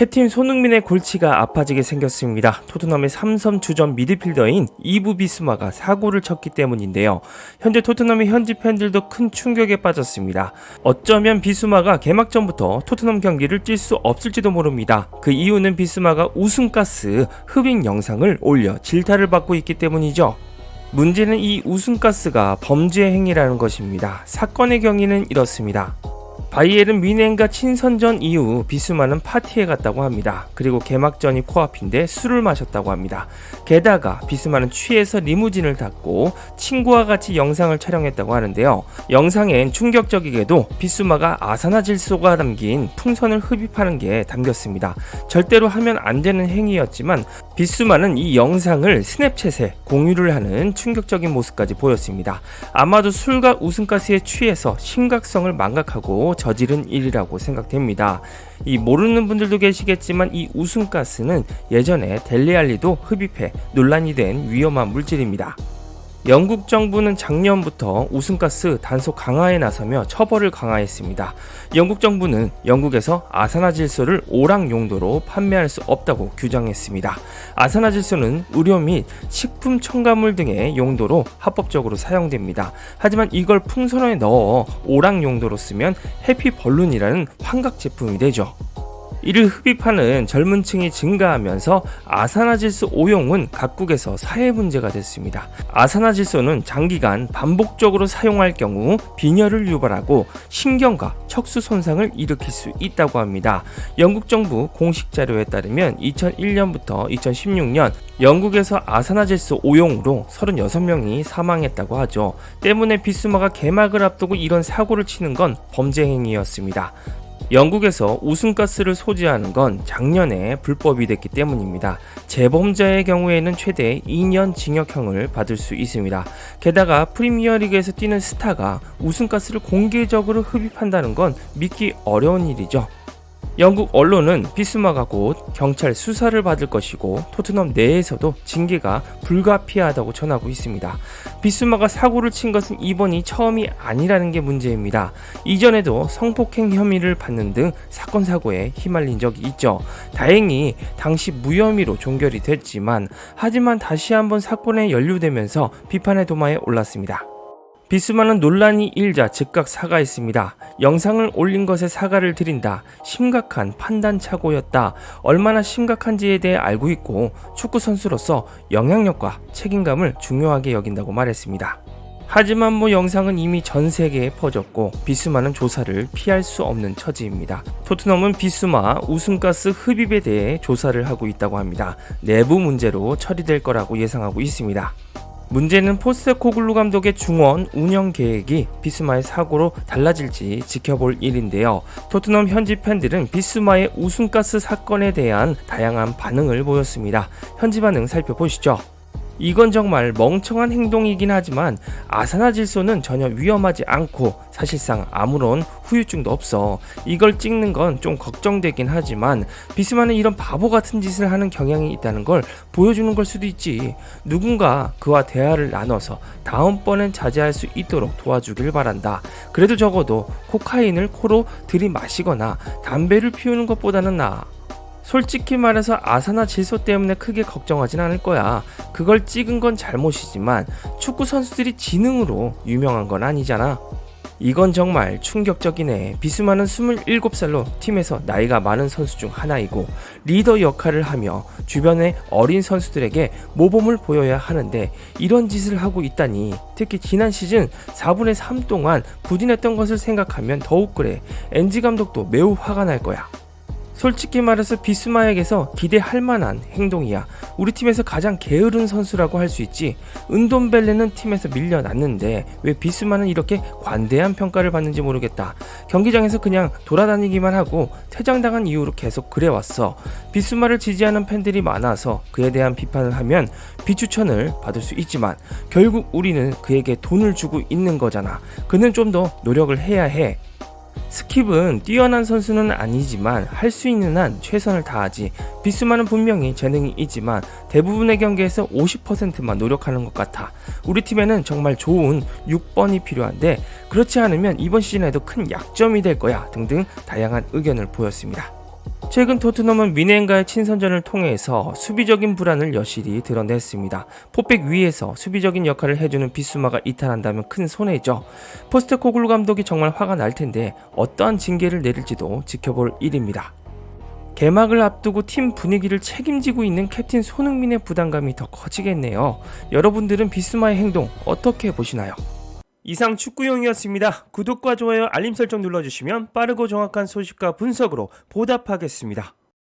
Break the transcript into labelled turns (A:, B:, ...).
A: 캡틴 손흥민의 골치가 아파지게 생겼습니다. 토트넘의 3선 주전 미드필더인 이브 비스마가 사고를 쳤기 때문인데요. 현재 토트넘의 현지 팬들도 큰 충격에 빠졌습니다. 어쩌면 비스마가 개막전부터 토트넘 경기를 뛸 수 없을지도 모릅니다. 그 이유는 비스마가 우승가스 흡입 영상을 올려 질타를 받고 있기 때문이죠. 문제는 이 우승가스가 범죄 행위라는 것입니다. 사건의 경위는 이렇습니다. 바이에른 뮌헨과 친선전 이후 비스마는 파티에 갔다고 합니다. 그리고 개막전이 코앞인데 술을 마셨다고 합니다. 게다가 비스마는 취해서 리무진을 탔고 친구와 같이 영상을 촬영했다고 하는데요. 영상엔 충격적이게도 비스마가 아산화질소가 담긴 풍선을 흡입하는 게 담겼습니다. 절대로 하면 안 되는 행위였지만 비스마는 이 영상을 스냅챗에 공유를 하는 충격적인 모습까지 보였습니다. 아마도 술과 우승가스에 취해서 심각성을 망각하고 저지른 일이라고 생각됩니다. 이 모르는 분들도 계시겠지만 이 우승가스는 예전에 델리알리도 흡입해 논란이 된 위험한 물질입니다. 영국 정부는 작년부터 우승가스 단속 강화에 나서며 처벌을 강화했습니다. 영국 정부는 영국에서 아산화질소를 오락 용도로 판매할 수 없다고 규정했습니다. 아산화질소는 의료 및 식품 첨가물 등의 용도로 합법적으로 사용됩니다. 하지만 이걸 풍선에 넣어 오락 용도로 쓰면 해피벌룬이라는 환각 제품이 되죠. 이를 흡입하는 젊은 층이 증가하면서 아산화질소 오용은 각국에서 사회 문제가 됐습니다. 아산화질소는 장기간 반복적으로 사용할 경우 빈혈을 유발하고 신경과 척수 손상을 일으킬 수 있다고 합니다. 영국 정부 공식 자료에 따르면 2001년부터 2016년 영국에서 아산화질소 오용으로 36명이 사망했다고 하죠. 때문에 비스마가 개막을 앞두고 이런 사고를 치는 건 범죄 행위였습니다. 영국에서 우승가스를 소지하는 건 작년에 불법이 됐기 때문입니다. 재범자의 경우에는 최대 2년 징역형을 받을 수 있습니다. 게다가 프리미어리그에서 뛰는 스타가 우승가스를 공개적으로 흡입한다는 건 믿기 어려운 일이죠. 영국 언론은 비스마가 곧 경찰 수사를 받을 것이고 토트넘 내에서도 징계가 불가피하다고 전하고 있습니다. 비스마가 사고를 친 것은 이번이 처음이 아니라는 게 문제입니다. 이전에도 성폭행 혐의를 받는 등 사건 사고에 휘말린 적이 있죠. 다행히 당시 무혐의로 종결이 됐지만 하지만 다시 한번 사건에 연루되면서 비판의 도마에 올랐습니다. 비스마는 논란이 일자 즉각 사과했습니다. 영상을 올린 것에 사과를 드린다. 심각한 판단 착오였다. 얼마나 심각한지에 대해 알고 있고 축구 선수로서 영향력과 책임감을 중요하게 여긴다고 말했습니다. 하지만 영상은 이미 전 세계에 퍼졌고 비스마는 조사를 피할 수 없는 처지입니다. 토트넘은 비스마 우승가스 흡입에 대해 조사를 하고 있다고 합니다. 내부 문제로 처리될 거라고 예상하고 있습니다. 문제는 포스테코글루 감독의 중원 운영 계획이 비스마의 사고로 달라질지 지켜볼 일인데요. 토트넘 현지 팬들은 비스마의 우승가스 사건에 대한 다양한 반응을 보였습니다. 현지 반응 살펴보시죠. 이건 정말 멍청한 행동이긴 하지만 아산화질소는 전혀 위험하지 않고 사실상 아무런 후유증도 없어. 이걸 찍는 건 좀 걱정되긴 하지만 비스마는 이런 바보 같은 짓을 하는 경향이 있다는 걸 보여주는 걸 수도 있지. 누군가 그와 대화를 나눠서 다음번엔 자제할 수 있도록 도와주길 바란다. 그래도 적어도 코카인을 코로 들이마시거나 담배를 피우는 것보다는 나아. 솔직히 말해서 아산화질소 때문에 크게 걱정하진 않을 거야. 그걸 찍은 건 잘못이지만 축구 선수들이 지능으로 유명한 건 아니잖아. 이건 정말 충격적이네. 비스마는 27살로 팀에서 나이가 많은 선수 중 하나이고 리더 역할을 하며 주변의 어린 선수들에게 모범을 보여야 하는데 이런 짓을 하고 있다니. 특히 지난 시즌 4분의 3 동안 부진했던 것을 생각하면 더욱 그래. 엔지 감독도 매우 화가 날 거야. 솔직히 말해서 비스마에게서 기대할 만한 행동이야. 우리 팀에서 가장 게으른 선수라고 할 수 있지. 은돔벨레는 팀에서 밀려났는데 왜 비스마는 이렇게 관대한 평가를 받는지 모르겠다. 경기장에서 그냥 돌아다니기만 하고 퇴장당한 이후로 계속 그래왔어. 비스마를 지지하는 팬들이 많아서 그에 대한 비판을 하면 비추천을 받을 수 있지만 결국 우리는 그에게 돈을 주고 있는 거잖아. 그는 좀 더 노력을 해야 해. 스킵은 뛰어난 선수는 아니지만 할 수 있는 한 최선을 다하지. 비스마는 분명히 재능이 있지만 대부분의 경기에서 50%만 노력하는 것 같아. 우리 팀에는 정말 좋은 6번이 필요한데 그렇지 않으면 이번 시즌에도 큰 약점이 될 거야 등등 다양한 의견을 보였습니다. 최근 토트넘은 미넨과의 친선전을 통해서 수비적인 불안을 여실히 드러냈습니다. 포백 위에서 수비적인 역할을 해주는 비수마가 이탈한다면 큰 손해죠. 포스테코글루 감독이 정말 화가 날 텐데 어떠한 징계를 내릴지도 지켜볼 일입니다. 개막을 앞두고 팀 분위기를 책임지고 있는 캡틴 손흥민의 부담감이 더 커지겠네요. 여러분들은 비스마의 행동 어떻게 보시나요? 이상 축구용이었습니다. 구독과 좋아요, 알림 설정 눌러주시면 빠르고 정확한 소식과 분석으로 보답하겠습니다.